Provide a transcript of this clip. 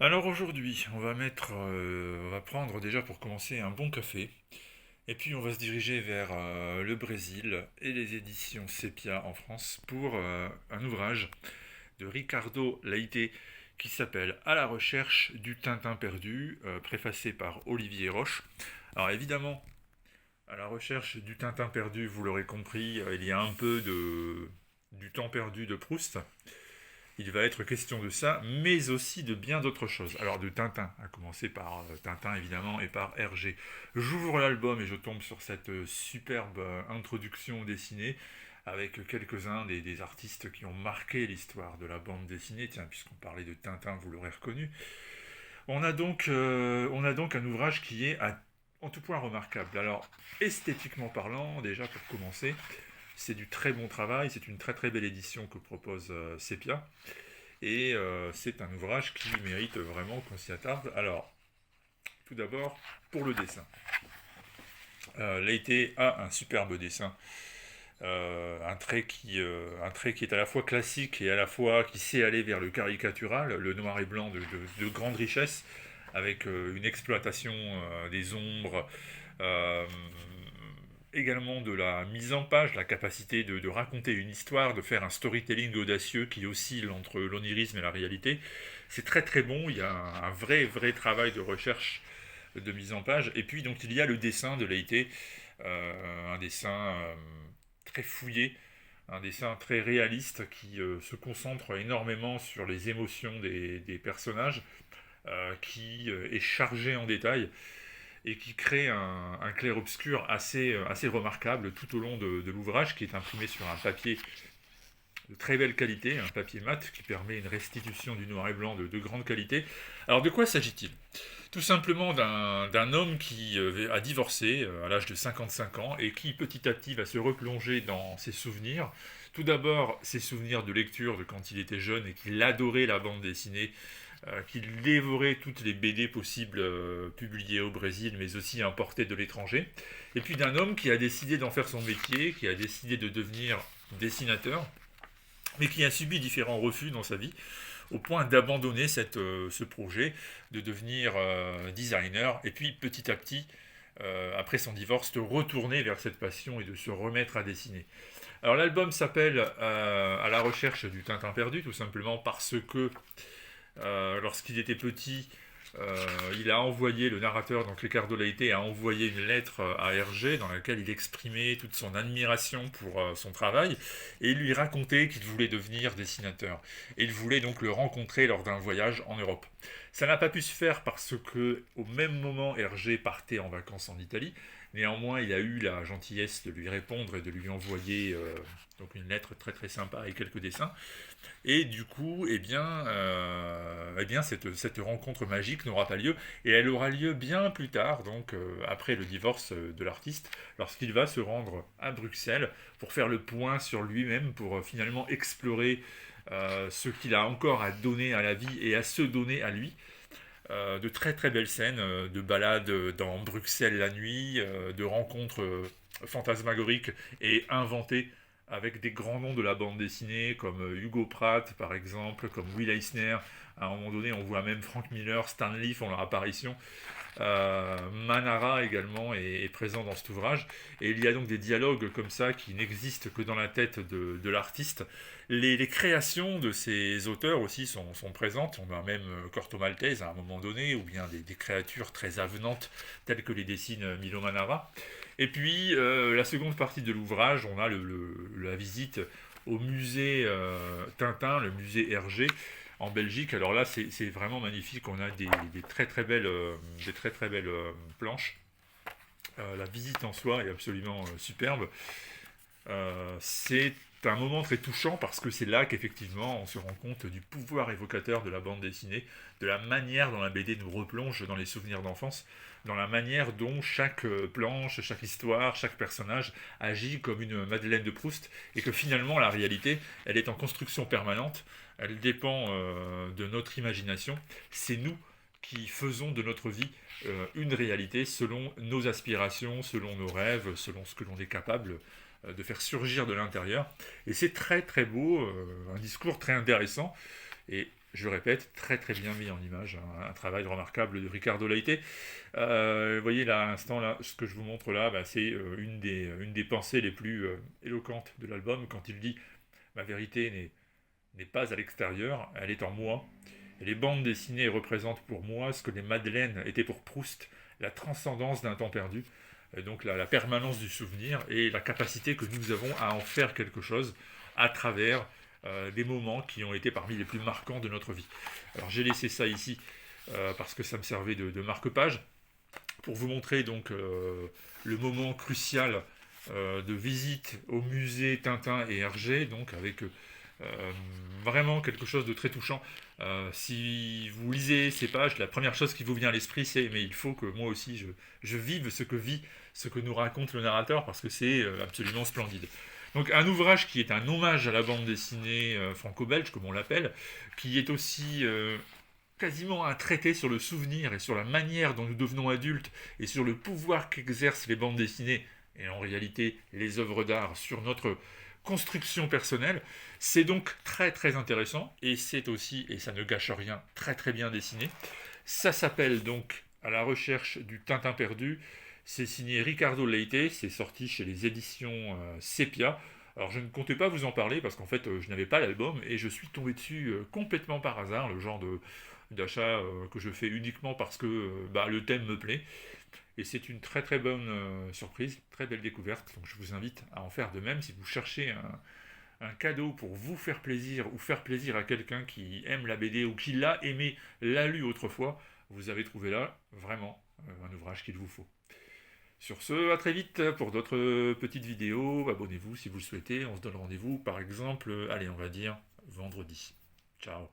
Alors aujourd'hui, on va prendre déjà pour commencer un bon café, et puis on va se diriger vers le Brésil et les éditions Sepia en France pour un ouvrage de Ricardo Leite qui s'appelle À la recherche du Tintin perdu, préfacé par Olivier Roche. Alors évidemment, à la recherche du Tintin perdu, vous l'aurez compris, il y a un peu du temps perdu de Proust. Il va être question de ça, mais aussi de bien d'autres choses. Alors de Tintin, à commencer par Tintin évidemment et par Hergé. J'ouvre l'album et je tombe sur cette superbe introduction dessinée avec quelques-uns des artistes qui ont marqué l'histoire de la bande dessinée. Tiens, puisqu'on parlait de Tintin, vous l'aurez reconnu. On a donc un ouvrage qui est en tout point remarquable. Alors, esthétiquement parlant, déjà pour commencer, c'est du très bon travail, c'est une très très belle édition que propose Sepia. Et c'est un ouvrage qui mérite vraiment qu'on s'y attarde. Alors, tout d'abord, pour le dessin. Leite a un superbe dessin, un trait qui est à la fois classique et à la fois qui sait aller vers le caricatural, le noir et blanc de grande richesse, avec une exploitation des ombres, euh, également de la mise en page, la capacité de raconter une histoire, de faire un storytelling audacieux qui oscille entre l'onirisme et la réalité. C'est très très bon, il y a un vrai travail de recherche de mise en page. Et puis donc il y a le dessin de Leite, un dessin très fouillé, un dessin très réaliste qui se concentre énormément sur les émotions des personnages, qui est chargé en détails et qui crée un clair-obscur assez remarquable tout au long de l'ouvrage, qui est imprimé sur un papier de très belle qualité, un papier mat qui permet une restitution du noir et blanc de grande qualité. Alors de quoi s'agit-il? Tout simplement d'un homme qui a divorcé à l'âge de 55 ans et qui petit à petit va se replonger dans ses souvenirs. Tout d'abord ses souvenirs de lecture de quand il était jeune et qu'il adorait la bande dessinée, qu'il dévorait toutes les BD possibles publiées au Brésil, mais aussi importées de l'étranger. Et puis d'un homme qui a décidé d'en faire son métier, qui a décidé de devenir dessinateur, mais qui a subi différents refus dans sa vie, au point d'abandonner ce projet, de devenir designer, et puis petit à petit, après son divorce, de retourner vers cette passion et de se remettre à dessiner. Alors l'album s'appelle À la recherche du Tintin perdu, tout simplement parce que lorsqu'il était petit, il a envoyé, le narrateur, donc Ricardo Leite, a envoyé une lettre à Hergé dans laquelle il exprimait toute son admiration pour son travail et il lui racontait qu'il voulait devenir dessinateur. Et il voulait donc le rencontrer lors d'un voyage en Europe. Ça n'a pas pu se faire parce que au même moment Hergé partait en vacances en Italie. Néanmoins, il a eu la gentillesse de lui répondre et de lui envoyer donc une lettre très très sympa et quelques dessins. Et du coup, cette rencontre magique n'aura pas lieu, et elle aura lieu bien plus tard, donc après le divorce de l'artiste, lorsqu'il va se rendre à Bruxelles pour faire le point sur lui-même, pour finalement explorer ce qu'il a encore à donner à la vie et à se donner à lui. De très très belles scènes de balades dans Bruxelles la nuit, de rencontres fantasmagoriques et inventées avec des grands noms de la bande dessinée comme Hugo Pratt par exemple, comme Will Eisner. À un moment donné, on voit même Frank Miller, Stan Lee font leur apparition. Manara également est présent dans cet ouvrage. Et il y a donc des dialogues comme ça qui n'existent que dans la tête de l'artiste. Les créations de ces auteurs aussi sont présentes. On a même Corto Maltese à un moment donné, ou bien des créatures très avenantes telles que les dessine Milo Manara. Et puis la seconde partie de l'ouvrage, on a la visite au musée Tintin, le musée Hergé en Belgique. Alors là, c'est vraiment magnifique. On a des très très belles planches. La visite en soi est absolument superbe. C'est un moment très touchant parce que c'est là qu'effectivement on se rend compte du pouvoir évocateur de la bande dessinée, de la manière dont la BD nous replonge dans les souvenirs d'enfance, dans la manière dont chaque planche, chaque histoire, chaque personnage agit comme une Madeleine de Proust, et que finalement la réalité, elle est en construction permanente, elle dépend de notre imagination, c'est nous qui faisons de notre vie une réalité selon nos aspirations, selon nos rêves, selon ce que l'on est capable de faire surgir de l'intérieur. Et c'est très très beau, un discours très intéressant. Et je répète, très très bien mis en image, hein, un travail remarquable de Ricardo Leite. Vous voyez là, à l'instant, là, ce que je vous montre là, bah, c'est une des pensées les plus éloquentes de l'album, quand il dit «Ma vérité n'est pas à l'extérieur, elle est en moi. Et les bandes dessinées représentent pour moi ce que les Madeleines étaient pour Proust, la transcendance d'un temps perdu, donc la permanence du souvenir et la capacité que nous avons à en faire quelque chose à travers des moments qui ont été parmi les plus marquants de notre vie. Alors j'ai laissé ça ici parce que ça me servait de marque-page pour vous montrer donc le moment crucial de visite au musée Tintin et Hergé, donc avec vraiment quelque chose de très touchant. Si vous lisez ces pages, la première chose qui vous vient à l'esprit, c'est mais il faut que moi aussi je vive ce que nous raconte le narrateur, parce que c'est absolument splendide. Donc un ouvrage qui est un hommage à la bande dessinée franco-belge, comme on l'appelle, qui est aussi quasiment un traité sur le souvenir et sur la manière dont nous devenons adultes et sur le pouvoir qu'exercent les bandes dessinées et en réalité les œuvres d'art sur notre construction personnelle. C'est donc très très intéressant et c'est aussi, et ça ne gâche rien, très très bien dessiné. Ça s'appelle donc À la recherche du Tintin perdu. C'est signé Ricardo Leite, c'est sorti chez les éditions Sepia. Alors je ne comptais pas vous en parler parce qu'en fait je n'avais pas l'album et je suis tombé dessus complètement par hasard, le genre d'achat que je fais uniquement parce que bah, le thème me plaît. Et c'est une très très bonne surprise, très belle découverte. Donc je vous invite à en faire de même si vous cherchez un cadeau pour vous faire plaisir ou faire plaisir à quelqu'un qui aime la BD ou qui l'a aimé, l'a lu autrefois. Vous avez trouvé là vraiment un ouvrage qu'il vous faut. Sur ce, à très vite pour d'autres petites vidéos. Abonnez-vous si vous le souhaitez. On se donne rendez-vous par exemple, allez on va dire vendredi. Ciao.